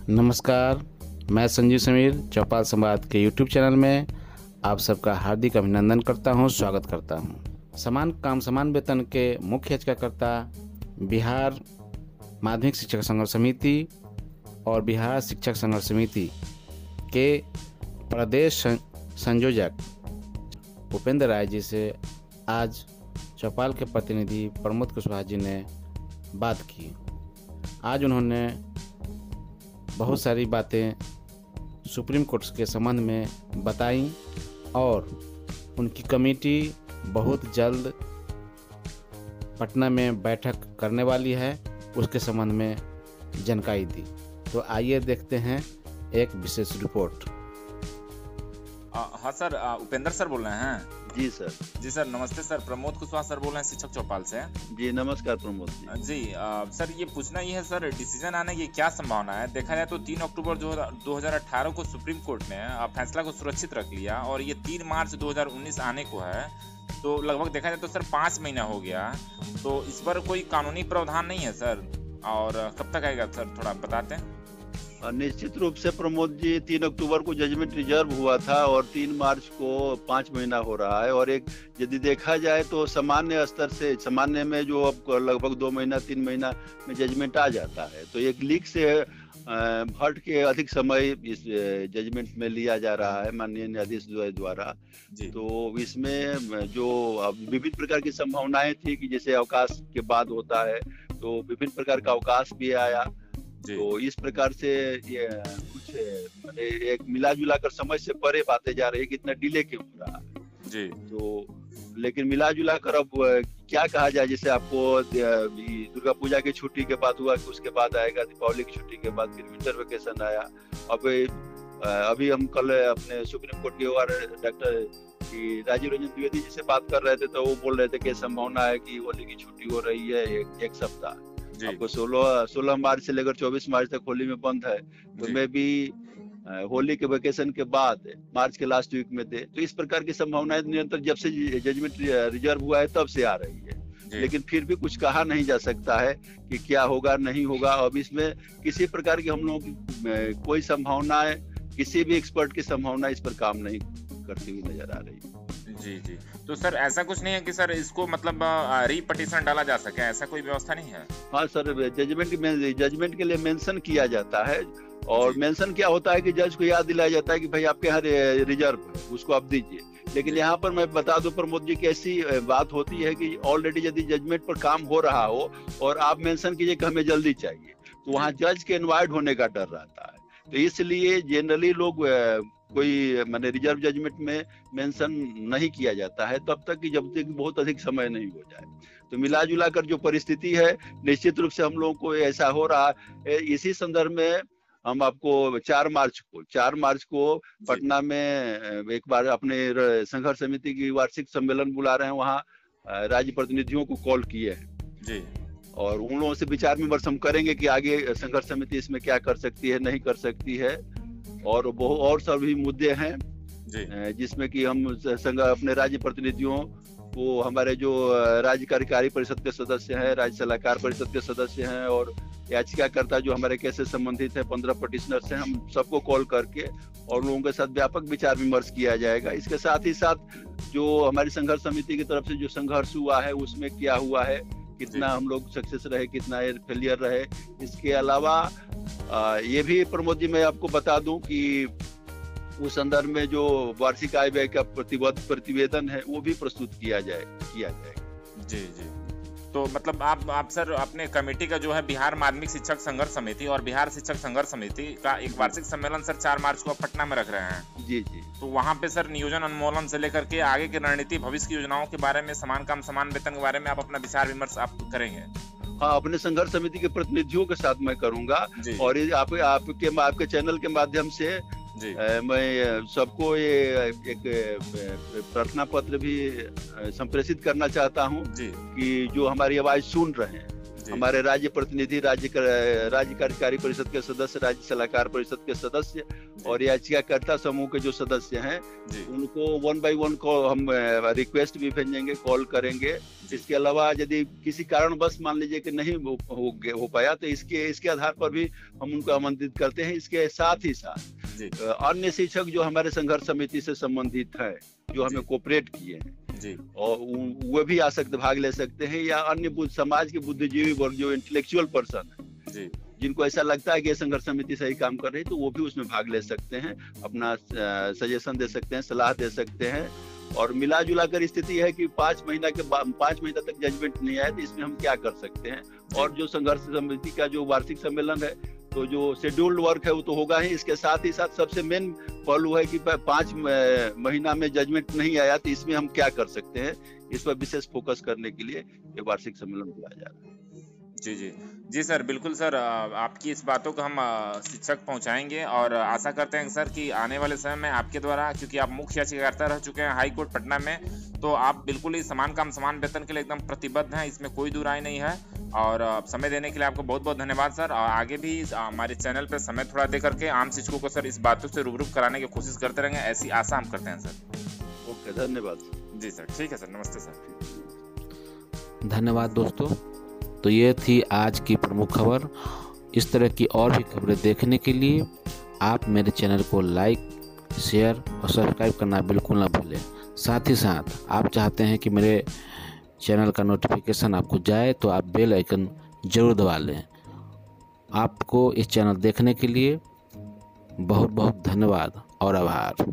नमस्कार, मैं संजीव समीर चौपाल संवाद के यूट्यूब चैनल में आप सबका हार्दिक अभिनंदन करता हूं, स्वागत करता हूं। समान काम समान वेतन के मुख्य याचिकाकर्ता बिहार माध्यमिक शिक्षक संघर्ष समिति और बिहार शिक्षक संघर्ष समिति के प्रदेश संयोजक उपेंद्र राय जी से आज चौपाल के प्रतिनिधि प्रमोद कुशवाहा जी ने बात की। आज उन्होंने बहुत सारी बातें सुप्रीम कोर्ट के संबंध में बताई और उनकी कमेटी बहुत जल्द पटना में बैठक करने वाली है, उसके संबंध में जानकारी दी। तो आइए देखते हैं एक विशेष रिपोर्ट। हाँ सर, उपेंद्र सर बोल रहे हैं? जी सर। जी सर, नमस्ते सर। प्रमोद कुशवाहा सर बोल रहे हैं शिक्षक चौपाल से। जी नमस्कार प्रमोद जी। जी सर, ये पूछना ये है सर, डिसीजन आने की क्या संभावना है? देखा जाए तो 3 अक्टूबर 2018 को सुप्रीम कोर्ट ने फैसला को सुरक्षित रख लिया और ये 3 मार्च 2019 आने को है, तो लगभग देखा जाए तो सर 5 महीना हो गया। तो इस पर कोई कानूनी प्रावधान नहीं है सर, और कब तक आएगा सर, थोड़ा बताते हैं। निश्चित रूप से प्रमोद जी, 3 अक्टूबर को जजमेंट रिजर्व हुआ था और 3 मार्च को 5 महीना हो रहा है। और एक यदि देखा जाए तो सामान्य स्तर से, सामान्य में जो अब लगभग 2 महीना 3 महीना में जजमेंट आ जाता है, तो एक लीक से हट के अधिक समय इस जजमेंट में लिया जा रहा है माननीय न्यायाधीश द्वारा। तो इसमें जो विभिन्न प्रकार की संभावनाएं थी कि जैसे अवकाश के बाद होता है, तो विभिन्न प्रकार का अवकाश भी आया। तो इस प्रकार से ये कुछ एक मिला जुला कर समझ से परे बातें जा रही है कि इतना डिले क्यों हो रहा है जी। तो लेकिन मिला जुला कर अब क्या कहा जाए, जैसे आपको दुर्गा पूजा की छुट्टी के बाद हुआ कि उसके बाद आएगा दीपावली की छुट्टी के बाद, फिर विंटर वेकेशन आया। अब अभी हम कल अपने सुप्रीम कोर्ट के डॉक्टर राजीव रंजन द्विवेदी जी से बात कर रहे थे, तो वो बोल रहे थे कि संभावना है कि होली की छुट्टी हो रही है एक सप्ताह। आपको 16 मार्च से लेकर 24 मार्च तक होली में बंद है, तो मैं भी होली के वेकेशन के बाद मार्च के लास्ट वीक में थे। तो इस प्रकार की संभावनाएं निरंतर जब से जजमेंट रिजर्व हुआ है तब से आ रही है, लेकिन फिर भी कुछ कहा नहीं जा सकता है कि क्या होगा नहीं होगा। अब इसमें किसी प्रकार की हम लोगों की कोई संभावना है, किसी भी एक्सपर्ट की संभावना इस पर काम नहीं करती हुई नजर आ रही है। जी। तो सर ऐसा कुछ नहीं है कि सर इसको मतलब रीपटिशन डाला जा सके, ऐसा कोई व्यवस्था नहीं है? हाँ सर, जजमेंट के लिए मेंशन किया जाता है, और मेंशन क्या होता है कि जज को याद दिलाया जाता है कि भाई आपके यहाँ रिजर्व है, उसको आप दीजिए। लेकिन यहाँ पर मैं बता दूं प्रमोद जी की ऐसी बात होती है कि ऑलरेडी यदि जजमेंट पर काम हो रहा हो और आप मेंशन कीजिए कि हमें जल्दी चाहिए, तो वहाँ जज के इन्वाइड होने का डर रहता है। तो इसलिए जनरली लोग कोई माने रिजर्व जजमेंट में मेंशन नहीं किया जाता है तब तक कि जब तक बहुत अधिक समय नहीं हो जाए। तो मिला जुला कर जो परिस्थिति है, निश्चित रूप से हम लोगों को ऐसा हो रहा है। इसी संदर्भ में हम आपको 4 मार्च को पटना में एक बार अपने संघर्ष समिति की वार्षिक सम्मेलन बुला रहे हैं, वहाँ राज्य प्रतिनिधियों को कॉल किए हैं जी। और उन लोगों से विचार विमर्श हम करेंगे कि आगे संघर्ष समिति इसमें क्या कर सकती है, नहीं कर सकती है। और बहुत और सभी मुद्दे हैं जिसमें कि हम अपने राज्य प्रतिनिधियों को, हमारे जो राज्य कार्यकारी परिषद के सदस्य हैं, राज्य सलाहकार परिषद के सदस्य हैं, और याचिकाकर्ता जो हमारे केस से संबंधित है 15 पटिशनर्स हैं, हम सबको कॉल करके और लोगों के साथ व्यापक विचार विमर्श किया जाएगा। इसके साथ ही साथ जो हमारी संघर्ष समिति की तरफ से जो संघर्ष हुआ है उसमें क्या हुआ है, कितना हम लोग सक्सेस रहे, कितना फेलियर रहे। इसके अलावा ये भी प्रमोद जी मैं आपको बता दूं कि उस संदर्भ में जो वार्षिक आय व्यय का प्रतिवेदन है वो भी प्रस्तुत किया जाएगा जी। तो मतलब आप सर अपने कमेटी का जो है बिहार माध्यमिक शिक्षक संघर्ष समिति और बिहार शिक्षक संघर्ष समिति का एक वार्षिक सम्मेलन सर 4 मार्च को पटना में रख रहे हैं। जी। तो वहाँ पे सर नियोजन अनुमोदन से लेकर के आगे की रणनीति, भविष्य की योजनाओं के बारे में, समान काम समान वेतन के बारे में आप अपना विचार विमर्श आप करेंगे? हाँ, अपने संघर्ष समिति के प्रतिनिधियों के साथ मैं करूंगा, और आपके चैनल के माध्यम से मैं सबको ये एक प्रार्थना पत्र भी संप्रेषित करना चाहता हूँ कि जो हमारी आवाज सुन रहे हैं हमारे राज्य प्रतिनिधि, राज्य कार्यकारी परिषद के सदस्य, राज्य सलाहकार परिषद के सदस्य और याचिकाकर्ता समूह के जो सदस्य हैं उनको 1 by 1 को हम रिक्वेस्ट भी भेजेंगे, कॉल करेंगे। इसके अलावा यदि किसी कारणवश मान लीजिए कि नहीं हो पाया तो इसके आधार पर भी हम उनको आमंत्रित करते हैं। इसके साथ ही साथ अन्य शिक्षक जो हमारे संघर्ष समिति से संबंधित है, जो हमें कोऑपरेट किए हैं और वो भी आ सकते, भाग ले सकते हैं, या अन्य समाज के बुद्धिजीवी वर्ग जो इंटेलेक्चुअल पर्सन है जिनको ऐसा लगता है कि संघर्ष समिति सही काम कर रही है, तो वो भी उसमें भाग ले सकते हैं, अपना सजेशन दे सकते हैं, सलाह दे सकते हैं। और मिला जुला कर स्थिति है कि 5 महीना तक जजमेंट नहीं आया तो इसमें हम क्या कर सकते हैं। और जो संघर्ष समिति का जो वार्षिक सम्मेलन है तो जो शेड्यूल्ड वर्क है वो तो होगा ही, इसके साथ ही साथ सबसे मेन पहलू है कि 5 महीना में जजमेंट नहीं आया तो इसमें हम क्या कर सकते हैं, इस पर विशेष फोकस करने के लिए ये वार्षिक सम्मेलन बुलाया जा रहा है। जी सर, बिल्कुल सर, आपकी इस बातों को हम शिक्षक पहुंचाएंगे और आशा करते हैं सर कि आने वाले समय में आपके द्वारा, क्योंकि आप मुख्य याचिकाकर्ता रह चुके हैं हाई कोर्ट पटना में, तो आप बिल्कुल ही समान काम समान वेतन के लिए एकदम प्रतिबद्ध हैं, इसमें कोई दो राय नहीं है। और समय देने के लिए आपको बहुत बहुत धन्यवाद सर। और आगे भी हमारे चैनल पर समय थोड़ा दे करके आम शिक्षकों को सर इस बातों से रूबरू कराने की कोशिश करते रहेंगे, ऐसी आशा हम करते हैं सर। ओके, धन्यवाद। जी सर, ठीक है सर, नमस्ते सर। धन्यवाद दोस्तों। तो ये थी आज की प्रमुख खबर। इस तरह की और भी खबरें देखने के लिए आप मेरे चैनल को लाइक, शेयर और सब्सक्राइब करना बिल्कुल ना भूलें। साथ ही साथ आप चाहते हैं कि मेरे चैनल का नोटिफिकेशन आपको जाए तो आप बेल आइकन ज़रूर दबा लें। आपको इस चैनल देखने के लिए बहुत बहुत धन्यवाद और आभार।